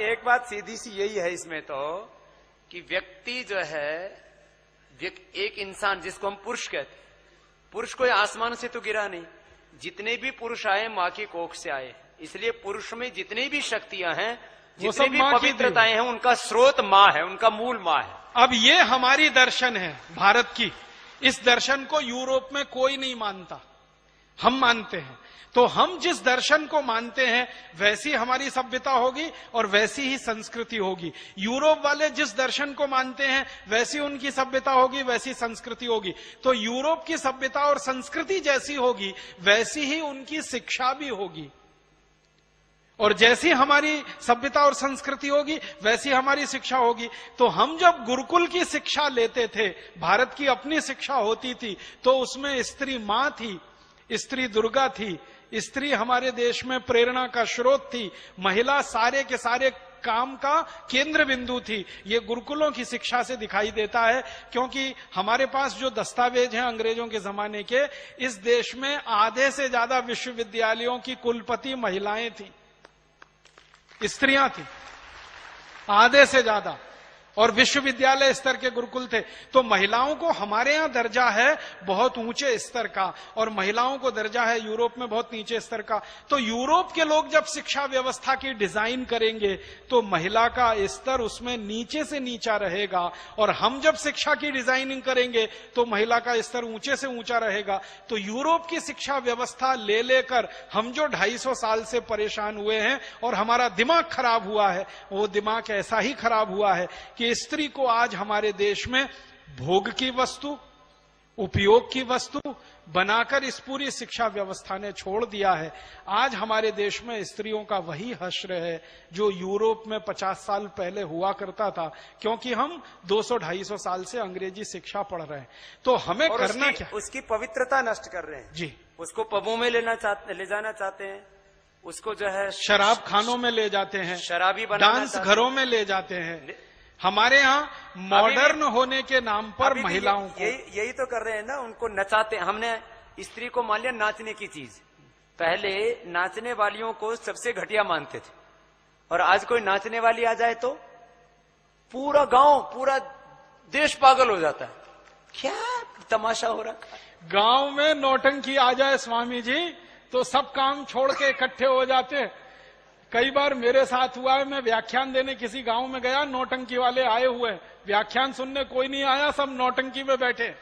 एक बात सीधी सी यही है इसमें तो, कि व्यक्ति जो है, एक इंसान जिसको हम पुरुष कहते हैं, पुरुष कोई आसमान से तो गिरा नहीं, जितने भी पुरुष आए मां की कोख से आए, इसलिए पुरुष में जितनी भी शक्तियां हैं, जितनी भी पवित्रताएं हैं, उनका स्रोत मां है, उनका मूल मां है। अब ये हमारी दर्शन है भारत की, इस दर्शन को यूरोप में कोई नहीं मानता, हम मानते हैं। तो हम जिस दर्शन को मानते हैं वैसी हमारी सभ्यता होगी और वैसी ही संस्कृति होगी। यूरोप वाले जिस दर्शन को मानते हैं वैसी उनकी सभ्यता होगी, वैसी संस्कृति होगी। तो यूरोप की सभ्यता और संस्कृति जैसी होगी वैसी ही उनकी शिक्षा भी होगी, और जैसी हमारी सभ्यता और संस्कृति होगी वैसी हमारी शिक्षा होगी। तो हम जब गुरुकुल की शिक्षा लेते थे, भारत की अपनी शिक्षा होती थी, तो उसमें स्त्री मां थी, स्त्री दुर्गा थी, स्त्री हमारे देश में प्रेरणा का स्रोत थी, महिला सारे के सारे काम का केंद्र बिंदु थी। ये गुरुकुलों की शिक्षा से दिखाई देता है, क्योंकि हमारे पास जो दस्तावेज हैं अंग्रेजों के जमाने के, इस देश में आधे से ज्यादा विश्वविद्यालयों की कुलपति महिलाएं थी, स्त्रियां थी, आधे से ज्यादा, और विश्वविद्यालय स्तर के गुरुकुल थे। तो महिलाओं को हमारे यहां दर्जा है बहुत ऊंचे स्तर का, और महिलाओं को दर्जा है यूरोप में बहुत नीचे स्तर का। तो यूरोप के लोग जब शिक्षा व्यवस्था की डिजाइन करेंगे तो महिला का स्तर उसमें नीचे से नीचा रहेगा, और हम जब शिक्षा की डिजाइनिंग करेंगे तो महिला का स्तर ऊंचे से ऊंचा रहेगा। तो यूरोप की शिक्षा व्यवस्था ले लेकर हम जो 250 साल से परेशान हुए हैं और हमारा दिमाग खराब हुआ है, वो दिमाग ऐसा ही खराब हुआ है कि स्त्री को आज हमारे देश में भोग की वस्तु, उपयोग की वस्तु बनाकर इस पूरी शिक्षा व्यवस्था ने छोड़ दिया है। आज हमारे देश में स्त्रियों का वही हश्र है जो यूरोप में 50 साल पहले हुआ करता था, क्योंकि हम 200-250 साल से अंग्रेजी शिक्षा पढ़ रहे हैं। तो हमें करना क्या? उसकी पवित्रता नष्ट कर रहे हैं जी। उसको पबों में ले जाना चाहते हैं, उसको जो है शराब खानों में ले जाते हैं, शराबी डांस घरों में ले जाते हैं। हमारे यहाँ मॉडर्न होने के नाम पर महिलाओं को यही तो कर रहे हैं ना, उनको नचाते। हमने स्त्री को मान लिया नाचने की चीज, पहले नाचने वालियों को सबसे घटिया मानते थे, और आज कोई नाचने वाली आ जाए तो पूरा गांव, पूरा देश पागल हो जाता है। क्या तमाशा हो रखा है। गांव में नौटंकी आ जाए स्वामी जी तो सब काम छोड़ के इकट्ठे हो जाते हैं। कई बार मेरे साथ हुआ है, मैं व्याख्यान देने किसी गांव में गया, नौटंकी वाले आए हुए, व्याख्यान सुनने कोई नहीं आया, सब नौटंकी में बैठे,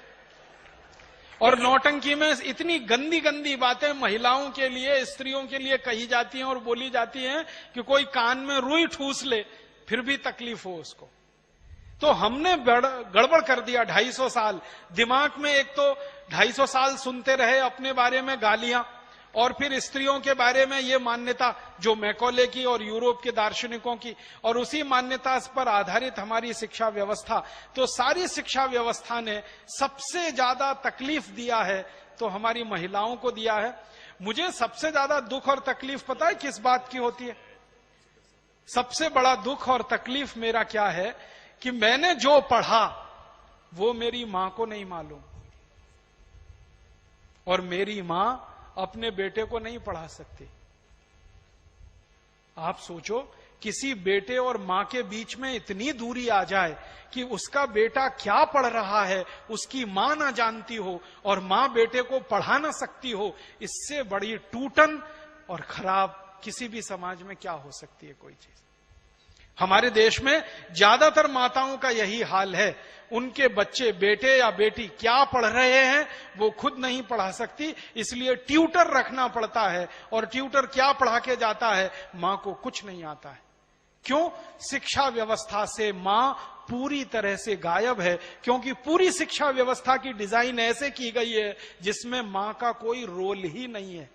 और नौटंकी में इतनी गंदी गंदी बातें महिलाओं के लिए, स्त्रियों के लिए कही जाती हैं और बोली जाती हैं कि कोई कान में रुई ठूस ले फिर भी तकलीफ हो उसको। तो हमने गड़बड़ कर दिया 250 साल। दिमाग में एक तो 250 साल सुनते रहे अपने बारे में गालियां, और फिर स्त्रियों के बारे में ये मान्यता जो मैकॉले की और यूरोप के दार्शनिकों की, और उसी मान्यता पर आधारित हमारी शिक्षा व्यवस्था। तो सारी शिक्षा व्यवस्था ने सबसे ज्यादा तकलीफ दिया है तो हमारी महिलाओं को दिया है। मुझे सबसे ज्यादा दुख और तकलीफ पता है किस बात की होती है? सबसे बड़ा दुख और तकलीफ मेरा क्या है कि मैंने जो पढ़ा वो मेरी मां को नहीं मालूम, और मेरी मां अपने बेटे को नहीं पढ़ा सकती। आप सोचो, किसी बेटे और मां के बीच में इतनी दूरी आ जाए कि उसका बेटा क्या पढ़ रहा है उसकी मां ना जानती हो और मां बेटे को पढ़ा ना सकती हो, इससे बड़ी टूटन और खराब किसी भी समाज में क्या हो सकती है कोई चीज। हमारे देश में ज्यादातर माताओं का यही हाल है, उनके बच्चे, बेटे या बेटी क्या पढ़ रहे हैं वो खुद नहीं पढ़ा सकती, इसलिए ट्यूटर रखना पड़ता है, और ट्यूटर क्या पढ़ा के जाता है, मां को कुछ नहीं आता है। क्यों? शिक्षा व्यवस्था से मां पूरी तरह से गायब है, क्योंकि पूरी शिक्षा व्यवस्था की डिजाइन ऐसे की गई है जिसमें मां का कोई रोल ही नहीं है।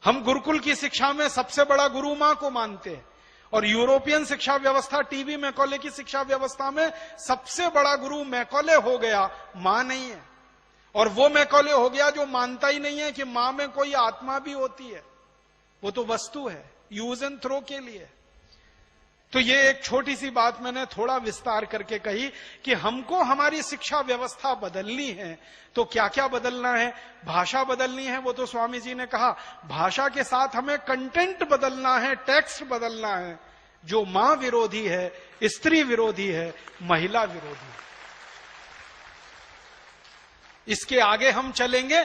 हम गुरुकुल की शिक्षा में सबसे बड़ा गुरु मां को मानते हैं, और यूरोपियन शिक्षा व्यवस्था, टीवी मैकॉले की शिक्षा व्यवस्था में सबसे बड़ा गुरु मैकॉले हो गया, मां नहीं है। और वो मैकॉले हो गया जो मानता ही नहीं है कि मां में कोई आत्मा भी होती है, वो तो वस्तु है, यूज एंड थ्रो के लिए। तो ये एक छोटी सी बात मैंने थोड़ा विस्तार करके कही कि हमको हमारी शिक्षा व्यवस्था बदलनी है। तो क्या क्या बदलना है? भाषा बदलनी है, वो तो स्वामी जी ने कहा। भाषा के साथ हमें कंटेंट बदलना है, टेक्स्ट बदलना है, जो मां विरोधी है, स्त्री विरोधी है, महिला विरोधी है। इसके आगे हम चलेंगे